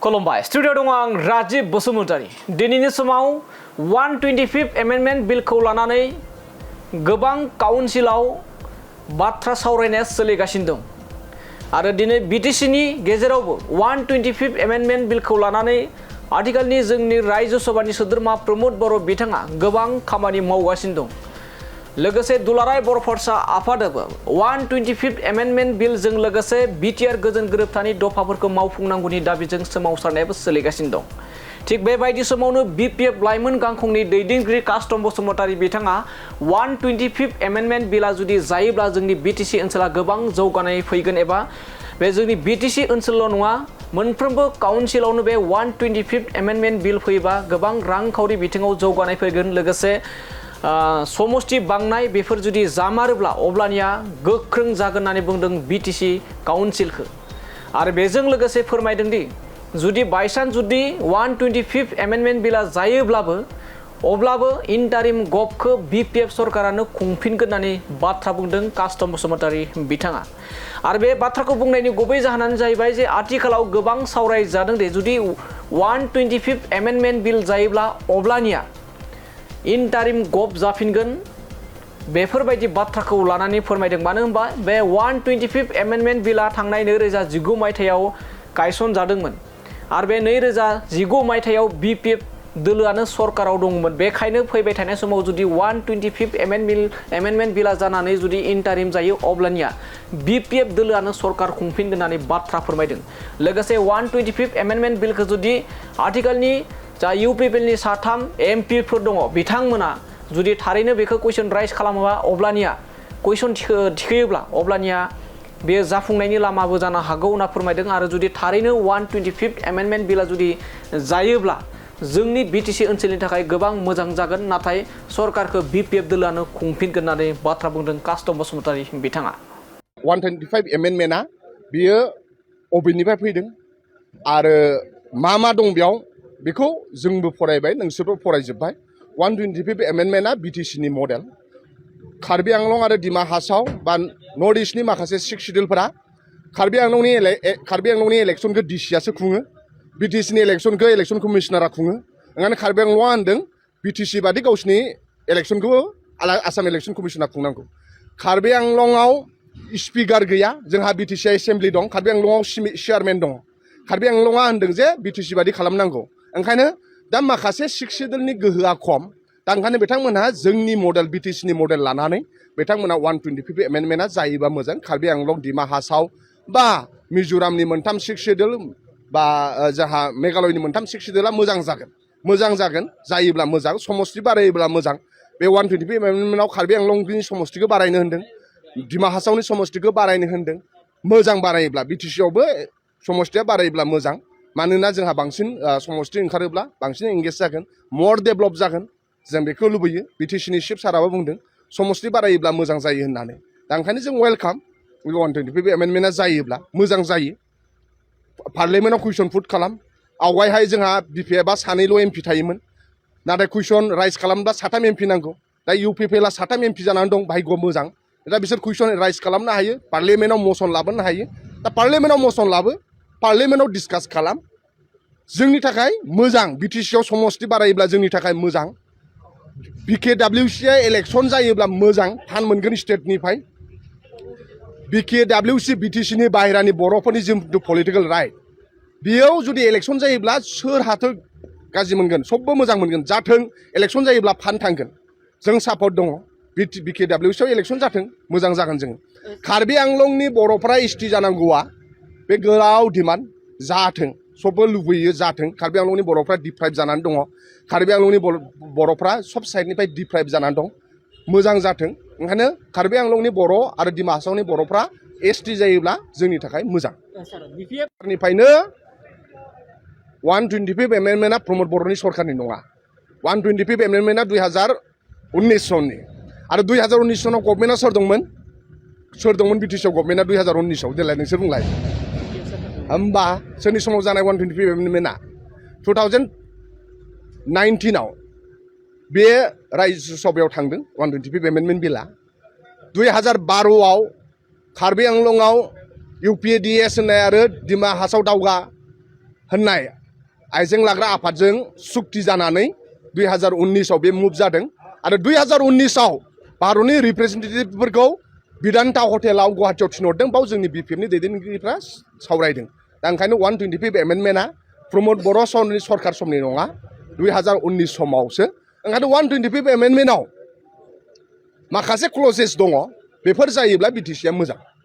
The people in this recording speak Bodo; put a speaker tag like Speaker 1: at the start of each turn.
Speaker 1: खुलुमबाय स्टुडिअ दङ आं राजिब बसुमतारी दिनैनि समाव 125th एमेन्डमेन्ट बिलखौ लानानै गोबां काउन्सिलाव बाथ्रा सावरायनाया सोलिगासिनो दं आरो दिनै बिटिसिनि गेजेरावबो 125th एमेन्डमेन्ट बिलखौ लानानै आथिखालनि जोंनि रायजो सभानि सोद्रोमा प्रमोद बर' बिथाङा गोबां खामानि मावगासिनो दं लोगोसे दुलाराय बर' फरायसा आफादाबो 125th एमेन्डमेन्ट बिलजों लोगोसे बिटिआर गोजोन गोरोबथानि दफाफोरखौ मावफुंनांगौनि दाबिजों सोमावसारनायाबो सोलिगासिनो दं थिग बेबायदि समावनो BPF लाइमोन गांखंनि दैदेनगिरि कास्टम बसुमतारी बिथाङा 125th एमेन्डमेन्ट बिला जुदि जायोब्ला जोंनि बिटिसि ओनसोला गोबां जौगानाय फैगोन एबा बे जोंनि बिटिसि ओनसोलल' नङा मोनफ्रोमबो काउन्सिलावनो बे 125th एमेन्डमेन्ट बिल फैबा गोबां रांखावरि बिथिङाव जौगानाय फैगोन लोगोसे समष्टि बांनाय बेफोर जुदि जामारोब्ला अब्लानिया गोख्रों जागोन होननानै बुंदों बिटिसि काउन्सिलखौ आरो बेजों लोगोसे फोरमायदों दि जुदि बायसान्स जुदि 125th एमेन्डमेन्ट बिला जायोब्लाबो अब्लाबो इन्टारिम गभखौ BPF सरकारानो खुंफिनगोन होननानै बाथ्रा बुंदों कास्टम बसुमतारी बिथाङा आरो बे बाथ्राखौ बुंनायनि गुबै जाहोनानो जाहैबाय जे आथिखालाव गोबां सावरायजादों दि जुदि 125th एमेन्डमेन्ट बिल जायोब्ला अब्लानिया इन्टारिम गभ जाफिनगोन बेफोरबायदि बाथ्राखौ लानानै फोरमायदों मानो होनबा बे 125th एमेन्डमेन्ट बिला थांनाय 2019 मायथाइयाव गायसनजादोंमोन आरो बे 2019 मायथाइयाव BPF दोलोआनो सरकाराव दंमोन बेखायनो फैबाय थानाय समाव जुदि 125th एमेन्डमेन्ट बिला जानानै जुदि इन्टारिम जायो अब्लानिया BPF दोलोआनो सरकार खुंफिनगोन होननानै बाथ्रा फोरमायदों लोगोसे 125th एमेन्डमेन्ट बिलखौ जुदि आथिखालनि जा UPPनि साथाम MPफोर दङ बिथांमोना जुदि थारैनो बेखौ कुइसन राइज खालामोबा अब्लानिया कुइसन थिखोयोब्ला अब्लानिया बेयो जाफुंनायनि लामाबो जानो हागौ होनना फोरमायदों आरो जुदि थारैनो 125th एमेन्डमेन्ट बिला जुदि जायोब्ला जोंनि बिटिसि ओनसोलनि थाखाय गोबां मोजां जागोन नाथाय सरकारखौ BPF दोलोआनो खुंफिनगोन होननानै बाथ्रा बुंदों कास्टम बसुमतारी बिथाङा
Speaker 2: 125 एमेन्डमेन्टआ बियो अबेनिफ्राय फैदों आरो मा दं बेयाव बेखौ जोंबो फरायबाय नोंसोरबो फरायजोब्बाय 125th एमेन्डमेन्टआ बिटिसिनि मडेल कार्बि आंलं आरो डिमा हासाव बा नर्थ इस्टनि माखासे सिक्स सिडिउलफोरा कार्बि आंलंनि इलेक्सनखौ डिसिआसो खुङो बिटिसिनि इलेक्सनखौ इलेक्सन कमिशनारा खुङो ओंखायनो कार्बि आंलंआ होनदों बिटिसि बादि गावसिनि इलेक्सनखौ आसाम इलेक्सन कमिशना खुंनांगौ कार्बि आंलंआव स्पिकार गैया जोंहा बिटिसि एसेम्बलि दं कार्बि आंलंआव चेयारमेन दङ कार्बि आंलंआ होनदों जे बिटिसि बादि खालामनांगौ ओंखायनो दा माखासे सिक्स सिडिउलनि गोहोआ खम दा ओंखायनो बिथांमोनहा जोंनि मडेल बिटिसिनि मडेल लानानै बिथांमोना 125th एमेन्डमेन्टआ जायोबा मोजां कार्बि आंलं डिमा हासाव बा मिज'रामनि मोनथाम सिक्स सिडिउल बा जोंहा मेघालयनि मोनथाम सिक्स सिडिउला मोजां जागोन जायोब्ला मोजां समष्टि बारायोब्ला मोजां बे 125th एमेन्डमेन्टआव कार्बि आंलंनि समष्टिखौ बारायनो होन्दों डिमा हासावनि समष्टिखौ बारायनो होन्दों मोजां बारायोब्ला बिटिसिआवबो समष्टिया बारायोब्ला मोजां मानोना जोंहा बांसिन समष्टि ओंखारोब्ला बांसिन एंगेज जागोन मर डेभेलप जागोन जों बेखौ लुबैयो बिटिसिनि चिफ साराबो बुंदों समष्टि बारायोब्ला मोजां जायो होननानै दा ओंखायनो जों वेलकाम 125th एमेन्डमेन्टआ जायोब्ला मोजां जायो पार्लियामेन्टआव कुइसन पुट खालाम आवगायहाय जोंहा BPFआ सानैल' MP थायोमोन नाथाय कुइसन राइज खालामब्ला 7 MP नांगौ दा UPPला 7 MP जानानै दं भाग्य मोजां दा बिसोर कुइसन राइज खालामनो हायो पार्लियामेन्टआव मसन लाबोनो हायो दा पार्लियामेन्टआव मसन लाबो पार्लियामेन्टआव डिसकास खालाम जोंनि थाखाय मोजां बिटिसिआव समष्टि बारायोब्ला जोंनि थाखाय मोजां BKWCआ इलेक्सन जायोब्ला मोजां फान्ड मोनगोन स्टेटनिफ्राय BKWC बिटिसिनि बाहेरानि बर'फोरनि जिथु पलिटिकेल राइट बेयाव जुदि इलेक्सन जायोब्ला सोर हाथो गाज्रि मोनगोन सबबो मोजां मोनगोन जाथों इलेक्सन जायोब्ला फान्ड थांगोन जों सापर्ट दङ BKWCआव इलेक्सन जाथों मोजां जागोन जोङो कार्बि आंलंनि बर'फ्रा ST जानांगौआ बे गोलाव डिमान्ड जाथों सबबो लुबैयो जाथों कार्बि आंलंनि बर'फ्रा डिप्राइभ जानानै दङ कार्बि आंलंनि बर'फ्रा सब साइडनिफ्राय डिप्राइभ जानानै दं मोजां जाथों ओंखायनो कार्बि आंलंनि बर' आरो डिमा हासावनि बर'फ्रा ST जायोब्ला जोंनि थाखाय मोजां निफ्रायनो 125th एमेन्डमेन्टआ प्रमोद बर'नि सरकारनि नङा 125th एमेन्डमेन्टआ 2019 सननि आरो 2019 सनाव गभर्नमेन्टआ सोर दंमोन बिटिसिआव गभर्नमेन्टआ 2019आव देलाय नोंसोर बुंलाय होमबा सोरनि समाव जानाय 125th एमेन्डमेन्टआ 2019आव बे रायजो सभायाव थांदों 125th एमेन्डमेन्ट बिला 2012आव कार्बि आंलंआव UPDS होननाय आरो डिमा हासाव दावगा होननाय आइजें लाग्रा आफादजों सुक्ति जानानै 2019आव बे मुभ जादों आरो 2019आव भारतनि रिप्रेजेन्टेटिभफोरखौ बिदान्ता हटेलाव गुवाहाटीयाव थिनहरदों बाव जोंनि BPF नि दैदेनगिरिफ्रा सावरायदों दा ओंखायनो 125 एमेन्डमेन्टआ प्रमद बर' सरकार समनि नङा 2019 समावसो ओंखायनो 125 एमेन्डमेन्टआव माखासे क्लजेस दङ बेफोर जायोब्ला BTC आ मोजां